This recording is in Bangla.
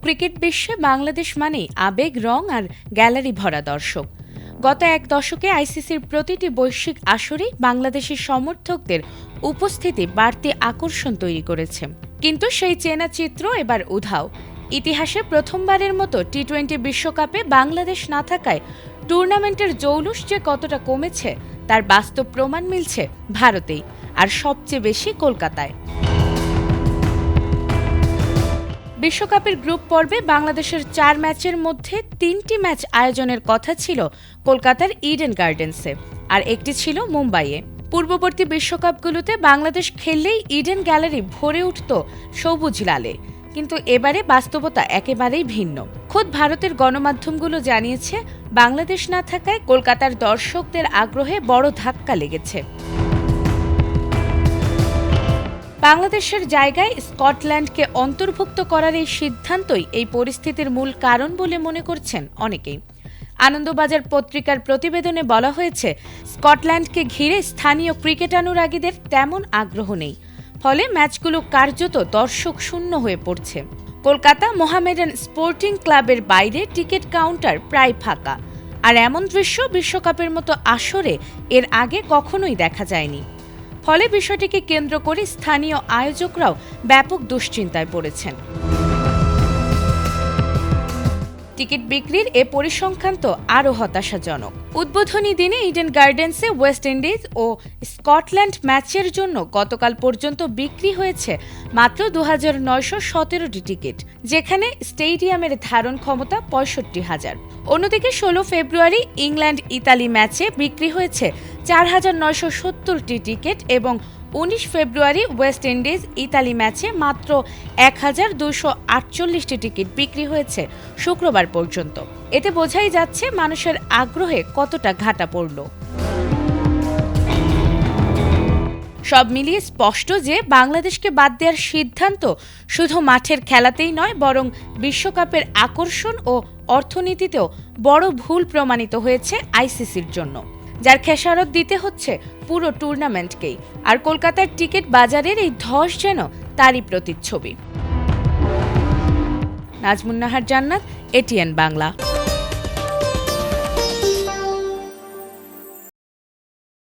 ক্রিকেট বিশ্বে বাংলাদেশ মানেই আবেগ, রং আর গ্যালারি ভরা দর্শক। গত এক দশকে আইসিসির প্রতিটি বৈশ্বিক আসরেই বাংলাদেশের সমর্থকদের উপস্থিতি বাড়তি আকর্ষণ তৈরি করেছে। কিন্তু সেই চেনা চিত্র এবার উধাও। ইতিহাসে প্রথমবারের মতো টি-20 বিশ্বকাপে বাংলাদেশ না থাকায় টুর্নামেন্টের জৌলুস যে কতটা কমেছে তার বাস্তব প্রমাণ মিলছে ভারতেই, আর সবচেয়ে বেশি কলকাতায়। বিশ্বকাপের গ্রুপ পর্বে বাংলাদেশের 4 ম্যাচের মধ্যে 3টি ম্যাচ আয়োজনের কথা ছিল কলকাতার ইডেন গার্ডেন্সে, আর একটি ছিল মুম্বাইয়ে। পূর্ববর্তী বিশ্বকাপগুলোতে বাংলাদেশ খেললেই ইডেন গ্যালারি ভরে উঠত সবুজ লালে, কিন্তু এবারে বাস্তবতা একেবারেই ভিন্ন। খোদ ভারতের গণমাধ্যমগুলো জানিয়েছে, বাংলাদেশ না থাকায় কলকাতার দর্শকদের আগ্রহে বড় ধাক্কা লেগেছে। বাংলাদেশের জায়গায় স্কটল্যান্ডকে অন্তর্ভুক্ত করার এই সিদ্ধান্তই এই পরিস্থিতির মূল কারণ বলে মনে করছেন অনেকেই। আনন্দবাজার পত্রিকার প্রতিবেদনে বলা হয়েছে, স্কটল্যান্ডকে ঘিরে স্থানীয় ক্রিকেটানুরাগীদের তেমন আগ্রহ নেই, ফলে ম্যাচগুলো কার্যত দর্শক শূন্য হয়ে পড়ছে। কলকাতা মোহামেডান স্পোর্টিং ক্লাবের বাইরে টিকিট কাউন্টার প্রায় ফাঁকা, আর এমন দৃশ্য বিশ্বকাপের মতো আসরে এর আগে কখনোই দেখা যায়নি। ফলে বিষয়টিকে কেন্দ্র করে স্থানীয় আয়োজকরাও ব্যাপক দুশ্চিন্তায় পড়েছেন। টিকিট বিক্রির এ পরিসংখ্যান তো আরও হতাশাজনক। উদ্বোধনী দিনে ইডেন গার্ডেন্সে ওয়েস্ট ইন্ডিজ ও স্কটল্যান্ড ম্যাচের জন্য গতকাল পর্যন্ত বিক্রি হয়েছে মাত্র 2917টি টিকিট, যেখানে স্টেডিয়ামের ধারণ ক্ষমতা 65,000। অন্যদিকে 16 ফেব্রুয়ারি ইংল্যান্ড ইতালি ম্যাচে বিক্রি হয়েছে 4970টি টিকিট এবং 19 ফেব্রুয়ারি ওয়েস্ট ইন্ডিজ ইতালি ম্যাচে মাত্র 1248টি টিকিট বিক্রি হয়েছে শুক্রবার পর্যন্ত। এতে বোঝাই যাচ্ছে মানুষের আগ্রহে কতটা ঘাটা পড়ল। সব মিলিয়ে স্পষ্ট যে বাংলাদেশকে বাদ দেওয়ার সিদ্ধান্ত শুধু মাঠের খেলাতেই নয়, বরং বিশ্বকাপের আকর্ষণ ও অর্থনীতিতেও বড় ভুল প্রমাণিত হয়েছে আইসিসির জন্য, যার খেসারত দিতে হচ্ছে পুরো টুর্নামেন্টকেই। আর কলকাতার টিকিট বাজারের এই ধস যেন তারই প্রতিচ্ছবি। নাজমুন নাহার জান্নাত, এটিএন বাংলা।